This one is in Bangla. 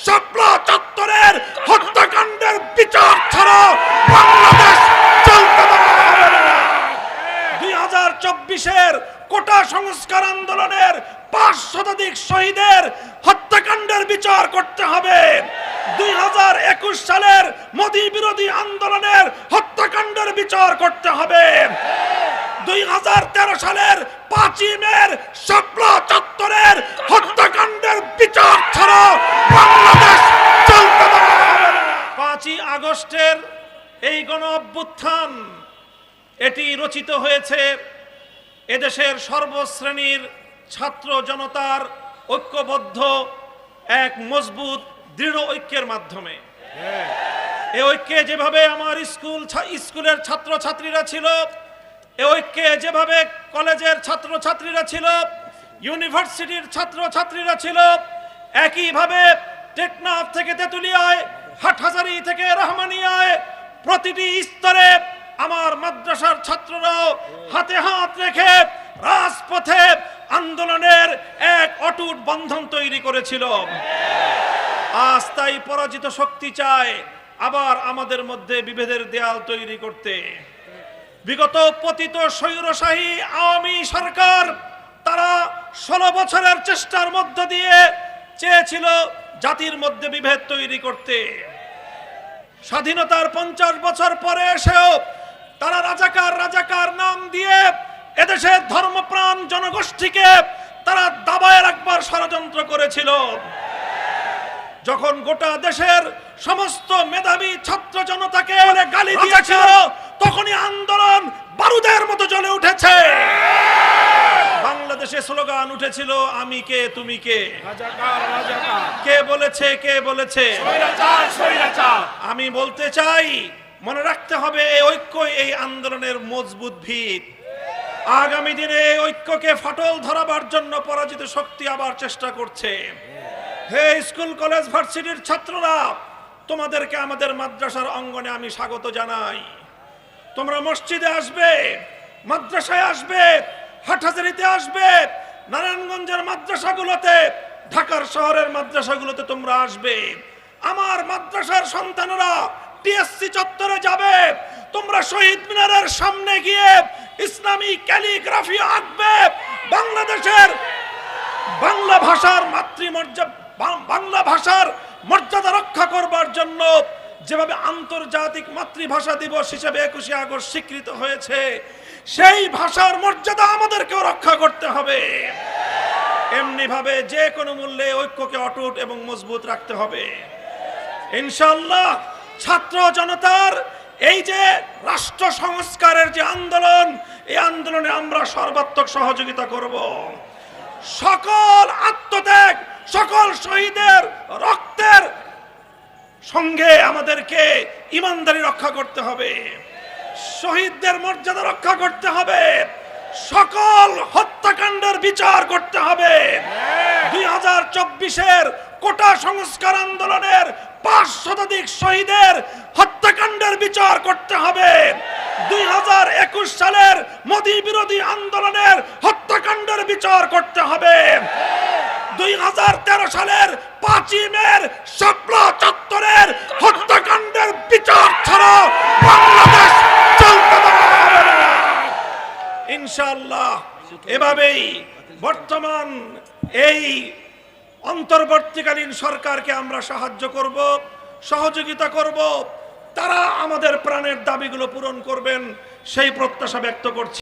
শাপলা চত্বরের হত্যাকাণ্ডের বিচার ছাড়া বাংলাদেশ চলতে দেওয়া হবে না। 2024-এর কোটা সংস্কার আন্দোলনের 5 শতাধিক শহীদের হত্যাকাণ্ডের বিচার করতে হবে। 2021 সালের মোদি বিরোধী আন্দোলনের হত্যাকাণ্ডের বিচার করতে হবে। 2013 সালের 5ই মের শাপলা চত্বরের হত্যাকাণ্ডের বিচার ছাড়া বাংলাদেশ চলতে দেওয়া হবে না। 5ই আগস্টের এই গণ অভ্যুত্থান এটি রচিত হয়েছে এদেশের সর্বশ্রেণীর ছাত্র জনতার ঐক্যবদ্ধ এক মজবুত দৃঢ় ঐক্যের মাধ্যমে। এই ঐক্যে যেভাবে আমার স্কুলের ছাত্রছাত্রীরা ছিল, এই ঐক্যে যেভাবে কলেজের ছাত্রছাত্রীরা ছিল, ইউনিভার্সিটির ছাত্রছাত্রীরা ছিল, একইভাবে টেকনাফ থেকে তেতুলিয়ায়, হাটহাজারী থেকে রহমানিয়ায় প্রতিটি স্তরে আমার মাদ্রাসার ছাত্ররাও হাতে হাত রেখে রাজপথে আন্দোলনের এক অটুট বন্ধন তৈরি করেছিল। আজ তাই পরাজিত শক্তি চায় আবার আমাদের মধ্যে বিভেদের দেয়াল তৈরি করতে। বিগত পতিত স্বৈরশাহী আওয়ামী সরকার তারা 16 বছরের চেষ্টার মধ্য দিয়ে চেয়েছিল জাতির মধ্যে বিভেদ তৈরি করতে। স্বাধীনতার 50 বছর পরে এসেও তারা রাজাকার নাম দিয়ে এদেশের ধর্মপ্রাণ জনগোষ্ঠীকে তারা দাবায় রাখবার ষড়যন্ত্র করেছিল। যখন গোটা দেশের সমস্ত মেধাবী ছাত্র জনতাকে গালি দিয়েছিল, তখনই আন্দোলন বারুদের মতো জ্বলে উঠেছে। বাংলাদেশে স্লোগান উঠেছিল, আমি কে তুমি কে। কে বলেছে আমি বলতে চাই, মনে রাখতে হবে এই ঐক্যই এই আন্দোলনের মজবুত ভিত। আগামী দিনে এই ঐক্যকে ফাটল ধরাবার জন্য পরাজিত শক্তি আবার চেষ্টা করছে। হে স্কুল কলেজ ভার্সিটির ছাত্ররা, তোমাদেরকে আমাদের মাদ্রাসার অঙ্গনে আমি স্বাগত জানাই। তোমরা মসজিদে আসবে, মাদ্রাসায় আসবে, হাটহাজারীতে আসবে, নারায়ণগঞ্জের মাদ্রাসাগুলোতে, ঢাকার শহরের মাদ্রাসাগুলোতে তোমরা আসবে। আমার মাদ্রাসার সন্তানেরা টিএসসি চত্বরে যাবে, তোমরা শহীদ মিনারের সামনে গিয়ে ইসলামী ক্যালিগ্রাফি আঁকবে। বাংলাদেশের বাংলা ভাষার মর্যাদা রক্ষা করবার জন্য যেভাবে আন্তর্জাতিক মাতৃভাষা দিবস হিসেবে 21শে আগস্ট স্বীকৃত হয়েছে, সেই ভাষার মর্যাদা আমাদেরকেও রক্ষা করতে হবে। এমনি ভাবে যে কোনো মূল্যে ঐক্যকে অটুট এবং মজবুত রাখতে হবে। ইনশাআল্লাহ ছাত্র জনতার এই যে রাষ্ট্র সংস্কারের যে আন্দোলন, এই আন্দোলনে আমরা সর্বাত্মক সহযোগিতা করব। সকল আত্মত্যাগ, সকল শহীদের রক্তের সঙ্গে আমাদেরকে ইমানদারি রক্ষা করতে হবে, শহীদদের মর্যাদা রক্ষা করতে হবে, সকল হত্যাকাণ্ডের বিচার করতে হবে। 2024-এর কোটা সংস্কার আন্দোলনের 5 শতাধিক শহীদের হত্যাকাণ্ডের বিচার করতে হবে। 2021 সালের মোদি বিরোধী আন্দোলনের হত্যাকাণ্ডের বিচার করতে হবে। 2013 সালের 5ই মের শাপলা চত্বরের হত্যাকাণ্ডের বিচার ছাড়া বাংলাদেশ চলতে দেওয়া হবে না। ইনশাআল্লাহ এভাবেই বর্তমান এই অন্তর্বর্তীকালীন সরকারকে আমরা সাহায্য করব, সহযোগিতা করব। তারা আমাদের প্রাণের দাবিগুলো পূরণ করবেন, সেই প্রত্যাশা ব্যক্ত করছি।